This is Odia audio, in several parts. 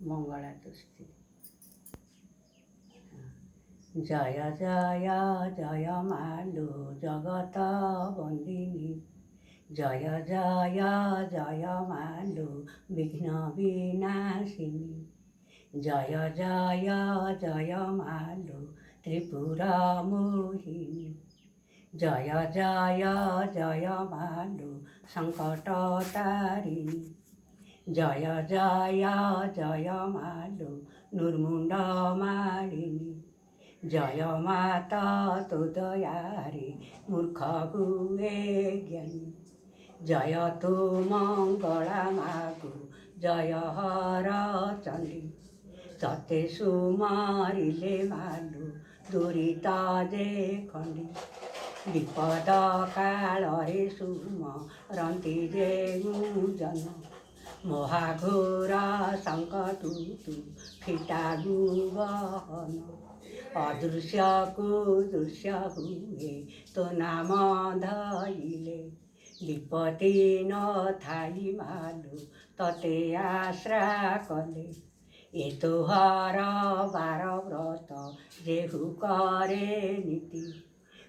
ମଙ୍ଗଳା ଦୃଷ୍ଟି। ଜୟ ଜୟ ଜୟ ମାଲୋ ଜଗତ ବନ୍ଦିନୀ, ଜୟ ଜୟ ଜୟ ମାଲୋ ବିଘ୍ନ ବିନାଶିନୀ, ଜୟ ଜୟ ଜୟ ମାଲୋ ତ୍ରିପୁରା ମୋହିନୀ, ଜୟ ଜୟ ଜୟ ମାଲୋ ସଙ୍କଟ ତାରିଣୀ, ଜୟ ଜୟ ଜୟ ମାଲୋ ନୁର୍ମୁଣ୍ଡ ମାଳିନୀ, ଜୟ ମାତା ତୋ ଦୟାରେ ମୂର୍ଖ ହୁଏ ଜ୍ଞାନୀ, ଜୟ ତୁ ମଙ୍ଗଳା ମାଗୁ ଜୟ ହର ଚଣ୍ଡୀ, ତତେ ସୁମାରିଲେ ମାଲୋ ଦୁରିତା ଯେ ଖଣ୍ଡି, ବିପଦ କାଳରେ ସୁମରନ୍ତି ଯେ ଜନ, ମହାଘୋର ସଙ୍କଟୁ ତୁ ଫିଟାଗୁ ବହନ, ଅଦୃଶ୍ୟକୁ ଦୃଶ୍ୟ ହୁଏ ତୋ ନାମ ଧଇଲେ, ବିପତ୍ତି ନଥାଇ ମାଲୋ ତତେ ଆଶ୍ରା କଲେ, ଏ ତୋହର ବାର ବ୍ରତ ଯେହୁ କରେ ନୀତି,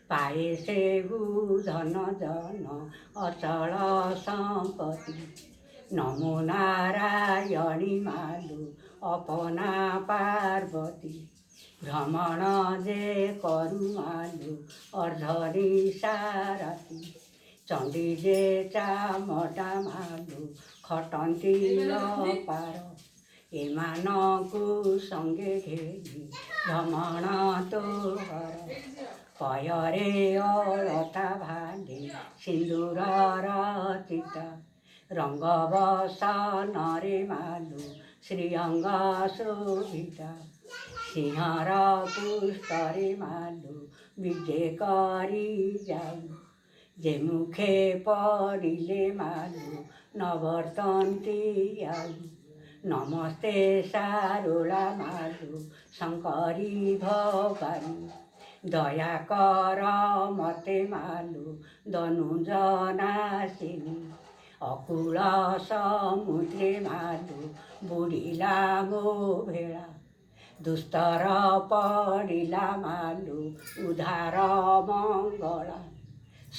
ପାଏ ସେହୁ ଧନ ଜନ ଅଚଳ ସମ୍ପତ୍ତି, ନମୋ ନାରାୟଣୀ ମାଲୋ ଅପନା ପାର୍ବତୀ, ଭ୍ରମଣ ଯେ କରୁ ମାଲୋ ଅର୍ଦ୍ଧନିଶା ରାତି, ଚଣ୍ଡୀ ଯେ ଚାମଟା ମାଲୋ ଖଟନ୍ତି ଅପାର, ଏମାନଙ୍କୁ ସଙ୍ଗେ ଘେରି ଭ୍ରମଣ ତୋହର, ପୟରେ ଅଳତା ଭାଣ୍ଡି ସିନ୍ଦୁରର ଚିତା, ରଙ୍ଗ ବସନରେ ମାଲୋ ଶ୍ରୀଅଙ୍ଗ ଶୋଭିତା, ସିଂହର ପୁଷ୍ପରେ ମାଲୋ ବିଜେ କରି ଯାଉ, ଯେ ମୁଖେ ପଡ଼ିଲେ ମାଲୋ ନବର୍ତ୍ତନ୍ତି ଆଉ, ନମସ୍ତେ ସାରୋଳା ମାଲୋ ଶଙ୍କରୀ ଭବାନୀ, ଦୟା କର ମତେ ମାଲୋ ଦନୁଜନାଶିନୀ, ଅକୂଳ ସମୁଦ୍ରେ ମାଲୋ ବୁଡ଼ିଲା ମୋ ଭେଳା, ଦୁସ୍ତର ପଡ଼ିଲା ମାଲୋ ଉଦ୍ଧାର ମଙ୍ଗଳା,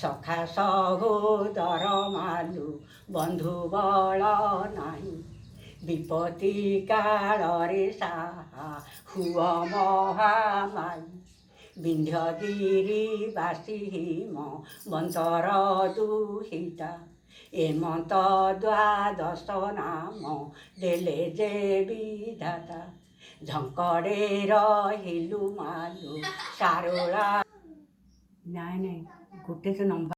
ସଖା ସହୋଦର ମାଲୋ ବନ୍ଧୁ ବଳ ନାହିଁ, ବିପତ୍ତି କାଳରେ ସାହା ହୁଅ ମହାମାଇ, ବିନ୍ଧ୍ୟଗିରି ବାସୀ ହିମ ବନ୍ତର ଦୁହିତା, ଏମନ୍ତ ଦ୍ୱାଦଶ ନାମ ଦେଲେ ଯେ ବିଧାତା, ଝଙ୍କଡ଼େ ରହିଲୁ ମାଲୋ ସାରୋଳା। ନାଇଁ ଗୋଟେ ତ ନମ୍ବର